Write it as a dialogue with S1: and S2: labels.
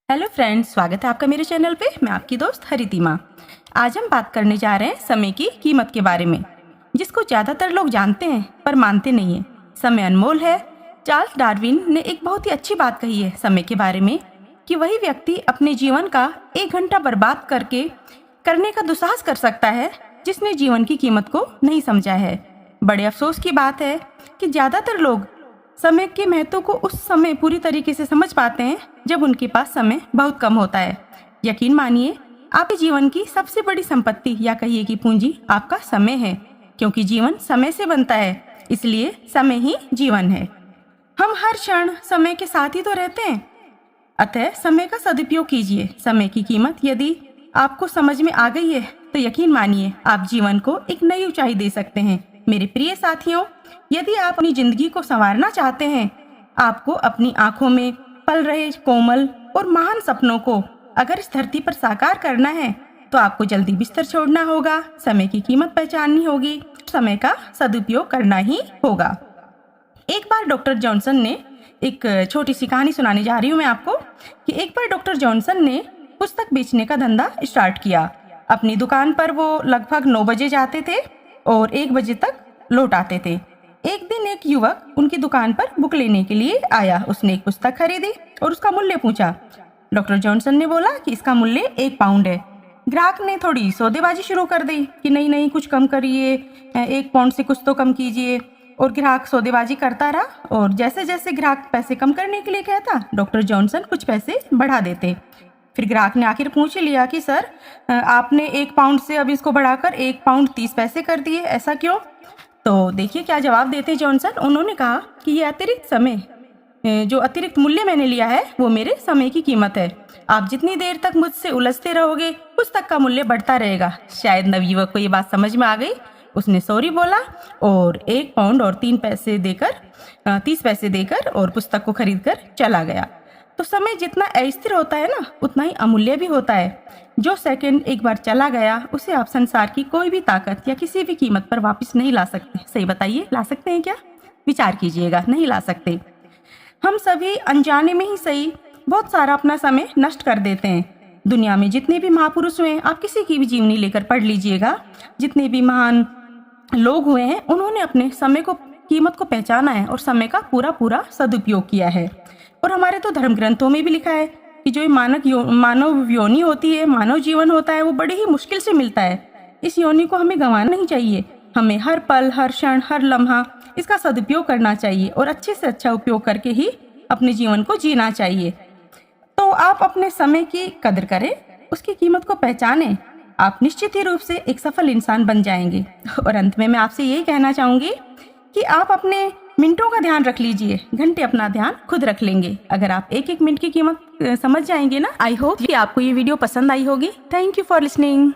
S1: Hello friends, स्वागत है आपका मेरे चैनल पे। मैं आपकी दोस्त हरितिमा। आज हम बात करने जा रहे हैं समय की कीमत के बारे में, जिसको ज़्यादातर लोग जानते हैं पर मानते नहीं है। समय अनमोल है। चार्ल्स डार्विन ने एक बहुत ही अच्छी बात कही है समय के बारे में कि वही व्यक्ति अपने जीवन का 1 घंटा बर्बाद करने का दुस्साहस कर सकता है जिसने जीवन की कीमत को नहीं समझा है। बड़े अफसोस की बात है कि ज़्यादातर लोग समय के महत्व को उस समय पूरी तरीके से समझ पाते हैं जब उनके पास समय बहुत कम होता है। यकीन मानिए, आपके जीवन की सबसे बड़ी संपत्ति या कहिए कि पूंजी आपका समय है, क्योंकि जीवन समय से बनता है, इसलिए समय ही जीवन है। हम हर क्षण समय के साथ ही तो रहते हैं, अतः समय का सदुपयोग कीजिए। समय की कीमत यदि आपको समझ में आ गई है तो यकीन मानिए आप जीवन को एक नई ऊंचाई दे सकते हैं। मेरे प्रिय साथियों, यदि आप अपनी जिंदगी को संवारना चाहते हैं, आपको अपनी आंखों में पल रहे कोमल और महान सपनों को अगर इस धरती पर साकार करना है तो आपको जल्दी बिस्तर छोड़ना होगा, समय की कीमत पहचाननी होगी, समय का सदुपयोग करना ही होगा। एक बार डॉक्टर जॉनसन ने एक छोटी सी कहानी सुनाने जा रही हूँ मैं आपको कि एक बार डॉक्टर जॉनसन ने पुस्तक बेचने का धंधा स्टार्ट किया। अपनी दुकान पर वो लगभग 9 बजे जाते थे और 1 बजे तक लौट आते थे। एक दिन एक युवक उनकी दुकान पर बुक लेने के लिए आया। उसने एक पुस्तक खरीदी और उसका मूल्य पूछा। डॉक्टर जॉनसन ने बोला कि इसका मूल्य 1 पाउंड है। ग्राहक ने थोड़ी सौदेबाजी शुरू कर दी कि नहीं नहीं, कुछ कम करिए, 1 पाउंड से कुछ तो कम कीजिए। और ग्राहक सौदेबाजी करता रहा और जैसे जैसे ग्राहक पैसे कम करने के लिए कहता, डॉक्टर जॉनसन कुछ पैसे बढ़ा देते। फिर ग्राहक ने आखिर पूछ लिया कि सर, आपने 1 पाउंड से अब इसको बढ़ाकर 1 पाउंड 30 पैसे कर दिए, ऐसा क्यों? तो देखिए क्या जवाब देते जॉनसन। उन्होंने कहा कि ये अतिरिक्त समय, जो अतिरिक्त मूल्य मैंने लिया है वो मेरे समय की कीमत है। आप जितनी देर तक मुझसे उलझते रहोगे पुस्तक का मूल्य बढ़ता रहेगा। शायद नवयुवक को ये बात समझ में आ गई। उसने सॉरी बोला और 1 पाउंड और 30 पैसे देकर और पुस्तक को खरीद कर चला गया। तो समय जितना अस्थिर होता है ना, उतना ही अमूल्य भी होता है। जो सेकंड एक बार चला गया उसे आप संसार की कोई भी ताकत या किसी भी कीमत पर वापस नहीं ला सकते। सही बताइए, ला सकते हैं क्या? विचार कीजिएगा, नहीं ला सकते। हम सभी अनजाने में ही सही बहुत सारा अपना समय नष्ट कर देते हैं। दुनिया में जितने भी महापुरुष हुए हैं, आप किसी की भी जीवनी लेकर पढ़ लीजिएगा, जितने भी महान लोग हुए हैं उन्होंने अपने समय को कीमत को पहचाना है और समय का पूरा सदुपयोग किया है। और हमारे तो धर्म ग्रंथों में भी लिखा है कि जो मानव योनि होती है, मानव जीवन होता है, वो बड़ी ही मुश्किल से मिलता है। इस योनि को हमें गंवाना नहीं चाहिए। हमें हर पल, हर क्षण, हर लम्हा इसका सदुपयोग करना चाहिए और अच्छे से अच्छा उपयोग करके ही अपने जीवन को जीना चाहिए। तो आप अपने समय की कदर करें, उसकी कीमत को पहचानें। आप निश्चित ही रूप से एक सफल इंसान बन जाएंगे। और अंत में मैं आपसे यही कहना चाहूंगी कि आप अपने मिनटों का ध्यान रख लीजिए, घंटे अपना ध्यान खुद रख लेंगे। अगर आप एक एक मिनट की कीमत समझ जाएंगे ना, आई होप कि आपको ये वीडियो पसंद आई होगी। Thank you for listening.